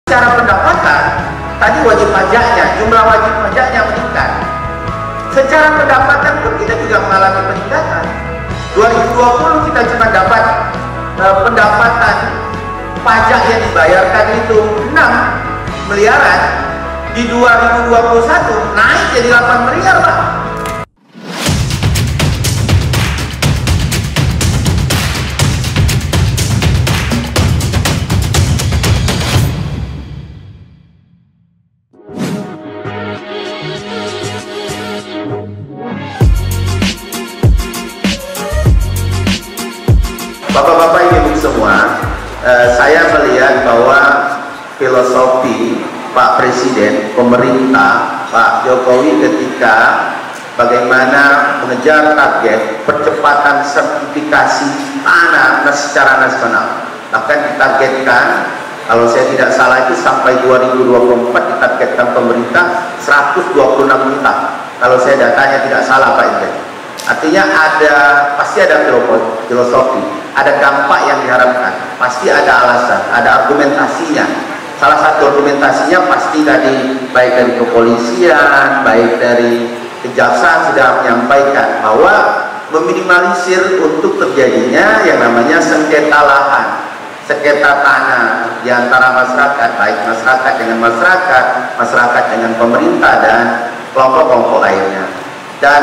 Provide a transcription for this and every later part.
Secara pendapatan, tadi wajib pajaknya, jumlah wajib pajaknya meningkat. Secara pendapatan pun kita juga mengalami peningkatan. 2020 kita cuma dapat pendapatan pajak yang dibayarkan itu 6 miliaran. Di 2021 naik jadi 8 miliar, Pak. Bapak-bapak ibu semua, saya melihat bahwa filosofi Pak Presiden, pemerintah, Pak Jokowi ketika bagaimana mengejar target percepatan sertifikasi tanah secara nasional. Bahkan ditargetkan, kalau saya tidak salah itu sampai 2024 ditargetkan pemerintah 126 juta. Kalau saya datanya tidak salah Pak Indra. Artinya pasti ada filosofi, ada dampak yang diharapkan, pasti ada alasan, ada argumentasinya. Salah satu argumentasinya pasti tadi baik dari kepolisian, baik dari kejaksaan sudah menyampaikan bahwa meminimalisir untuk terjadinya yang namanya sengketa lahan, sengketa tanah di antara masyarakat, baik masyarakat dengan masyarakat, masyarakat dengan pemerintah dan kelompok-kelompok lainnya. Dan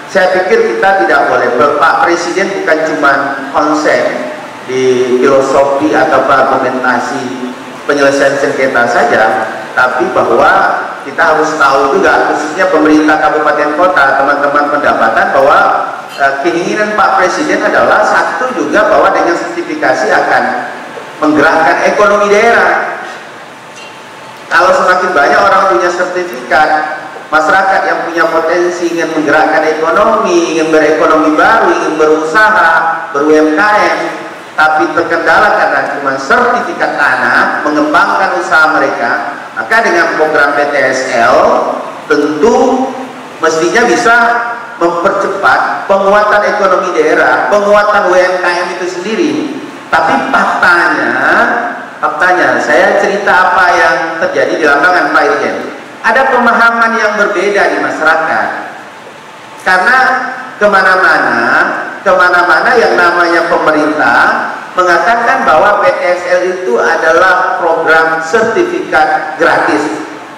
saya pikir kita tidak boleh, Pak Presiden bukan cuma konsen di filosofi atau argumentasi penyelesaian sengketa saja, tapi bahwa kita harus tahu juga, khususnya pemerintah kabupaten kota, teman-teman pendapatan, bahwa keinginan Pak Presiden adalah satu juga bahwa dengan sertifikasi akan menggerakkan ekonomi daerah. Kalau semakin banyak orang punya sertifikat, masyarakat yang punya potensi ingin menggerakkan ekonomi, ingin berekonomi baru, ingin berusaha, ber-UMKM, tapi terkendala karena cuma sertifikat tanah, mengembangkan usaha mereka, maka dengan program PTSL tentu mestinya bisa mempercepat penguatan ekonomi daerah, penguatan UMKM itu sendiri. Tapi faktanya, saya cerita apa yang terjadi di lapangan Pak Irjen. Ada pemahaman yang berbeda di masyarakat, karena kemana-mana yang namanya pemerintah mengatakan bahwa PTSL itu adalah program sertifikat gratis.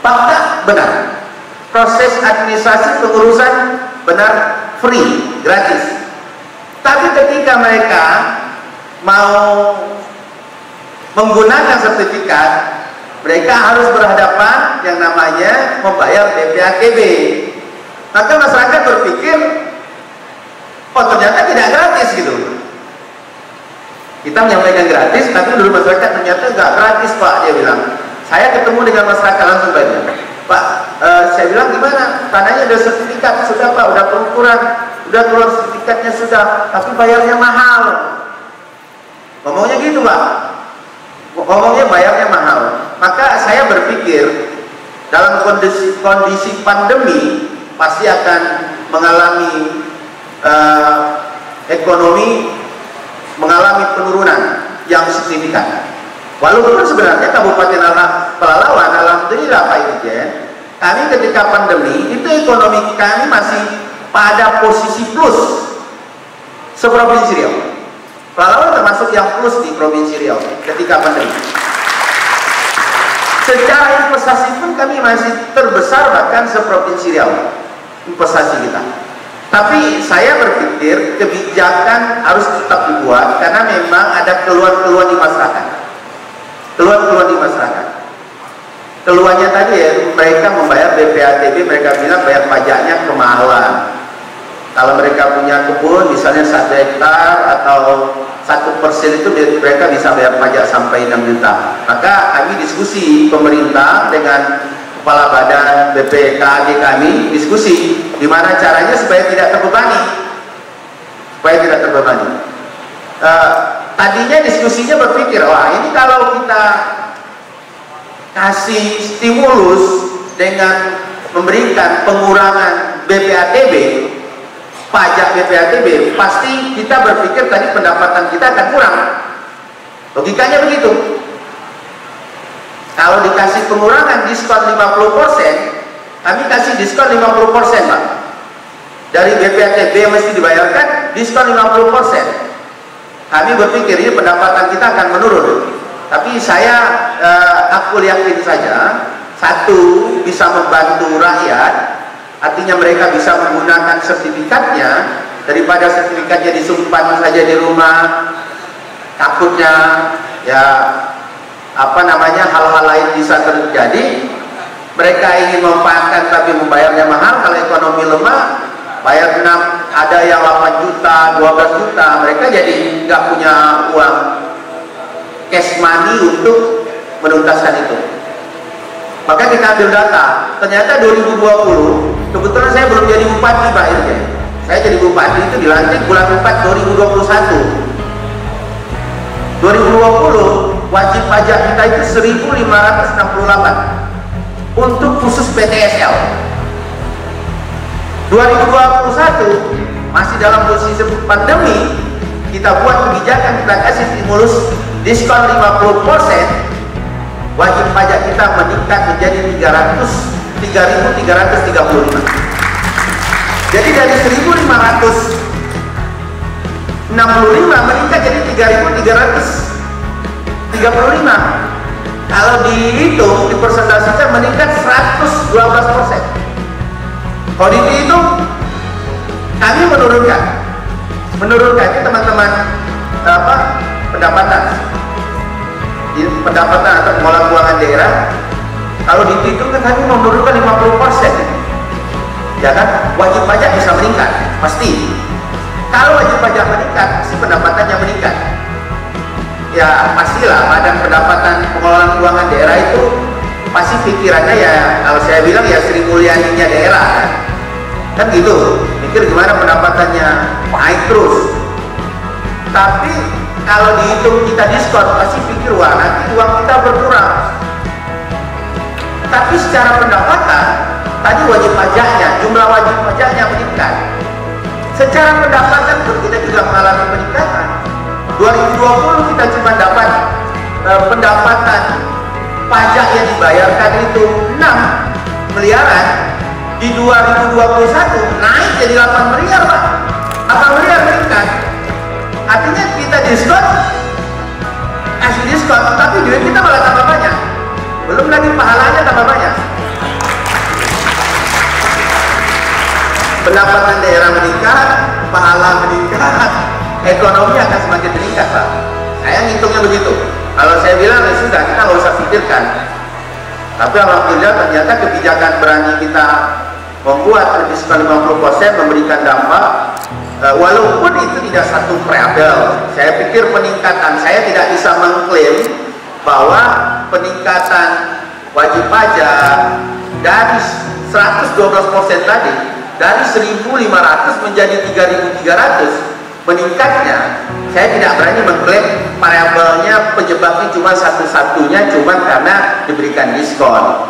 Fakta benar, proses administrasi pengurusan benar free, gratis. Tapi ketika mereka mau menggunakan sertifikat, mereka harus berhadapan yang namanya membayar BPATB. Maka masyarakat berpikir, oh ternyata tidak gratis gitu. Kita menyampaikan gratis, tapi dulu masyarakat ternyata nggak gratis Pak, dia bilang. Saya ketemu dengan masyarakat langsung banyak. Pak, saya bilang gimana? Tanahnya udah sertifikat, sudah Pak, udah pengukuran, udah keluar sertifikatnya sudah, tapi bayarnya mahal. Ngomongnya gitu Pak, ngomongnya bayarnya mahal. Maka saya berpikir dalam kondisi pandemi pasti akan mengalami ekonomi mengalami penurunan yang signifikan. Walaupun sebenarnya Kabupaten Pelalawan, alhamdulillah Pak Irjen, kami ketika pandemi itu ekonomi kami masih pada posisi plus seprovinsi Riau. Pelalawan termasuk yang plus di Provinsi Riau ketika pandemi. Secara investasi pun kami masih terbesar bahkan seprovinsi Riau investasi kita. Tapi saya berpikir kebijakan harus tetap dibuat karena memang ada keluhan-keluhan di masyarakat. Keluhan-keluhan di masyarakat. Keluhannya tadi ya, mereka membayar BPATB, mereka bilang bayar pajaknya kemahalan. Kalau mereka punya kebun, misalnya 1 hektar atau 1% itu mereka bisa bayar pajak sampai 6 juta. Maka kami diskusi pemerintah dengan Kepala Badan BPKAD kami diskusi gimana caranya supaya tidak terbebani, tadinya diskusinya berpikir, wah ini kalau kita kasih stimulus dengan memberikan pengurangan BPATB, pajak BPATB, pasti kita berpikir tadi pendapatan kita akan kurang. Logikanya begitu. Kalau dikasih pengurangan diskon 50%, kami kasih diskon 50%, Pak. Dari BPNTB yang mesti dibayarkan, diskon 50%. Kami berpikir ini pendapatan kita akan menurun. Tapi aku yakin saja, satu, bisa membantu rakyat, artinya mereka bisa menggunakan sertifikatnya, daripada sertifikatnya disimpan saja di rumah, takutnya ya hal-hal lain bisa terjadi. Mereka ingin memanfaatkan tapi membayarnya mahal. Kalau ekonomi lemah, bayar 6, ada yang 8 juta, 12 juta, mereka jadi nggak punya uang cash money untuk menuntaskan itu. Maka kita ambil data, ternyata 2020, kebetulan saya belum jadi bupati, Pak Irjen. Saya jadi bupati itu dilantik bulan 4 2021. 2020 wajib pajak kita itu 1.568 untuk khusus PTSL. 2021 masih dalam posisi pandemi, kita buat kebijakan, kita kasih stimulus diskon 50%, wajib pajak kita meningkat menjadi 3.335. Jadi dari 1.565 meningkat jadi 3.335. Kalau dihitung, dipersentasikan meningkat 112%. Kalau dihitung, kami menurunkan teman-teman pendapatan atau pengelolaan keuangan daerah. Kalau dihitung kan kami menurunkan 50%, ya kan? Wajib pajak bisa meningkat, pasti. Kalau wajib pajak meningkat, pasti pendapatannya meningkat. Ya pastilah, badan pendapatan pengelolaan keuangan daerah itu pasti pikirannya ya, kalau saya bilang ya Sri Mulyaninya daerah kan gitu, mikir gimana pendapatannya naik terus. Tapi kalau dihitung kita diskon, pasti pikir wah nanti uang kita berkurang. Tapi secara pendapatan tadi wajib pajaknya, jumlah wajib pajaknya meningkat. Secara pendapatan pun kita juga mengalami peningkatan. 2020 kita cuma dapat pendapatan pajak yang dibayarkan itu 6 miliaran. Di 2021 naik jadi 8 miliar, Pak. 8 miliar meningkat. Artinya kita diskon, kasih diskon, tapi duit kita malah tambah banyak. Belum lagi pahalanya tambah banyak. Pendapatan daerah meningkat, pahala meningkat, ekonomi akan semakin meningkat, Pak. Saya ngitungnya begitu. Kalau saya bilang ya sudah, kita nggak usah pikirkan. Tapi alhamdulillah ternyata kebijakan berani kita membuat diskon 50% memberikan dampak. Walaupun itu tidak satu variabel, saya pikir peningkatan, saya tidak bisa mengklaim bahwa peningkatan wajib pajak dari 112% tadi, dari 1.500 menjadi 3.300 meningkatnya, saya tidak berani mengklaim variabelnya penyebabnya cuma satu-satunya cuma karena diberikan diskon.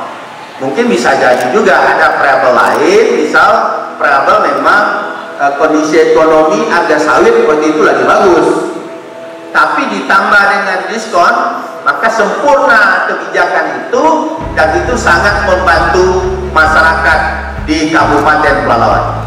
Mungkin bisa jadi juga ada variabel lain, misal variabel memang kondisi ekonomi harga sawit seperti itu lagi bagus, tapi ditambah dengan diskon maka sempurna kebijakan itu, dan itu sangat membantu masyarakat di Kabupaten Pelalawan.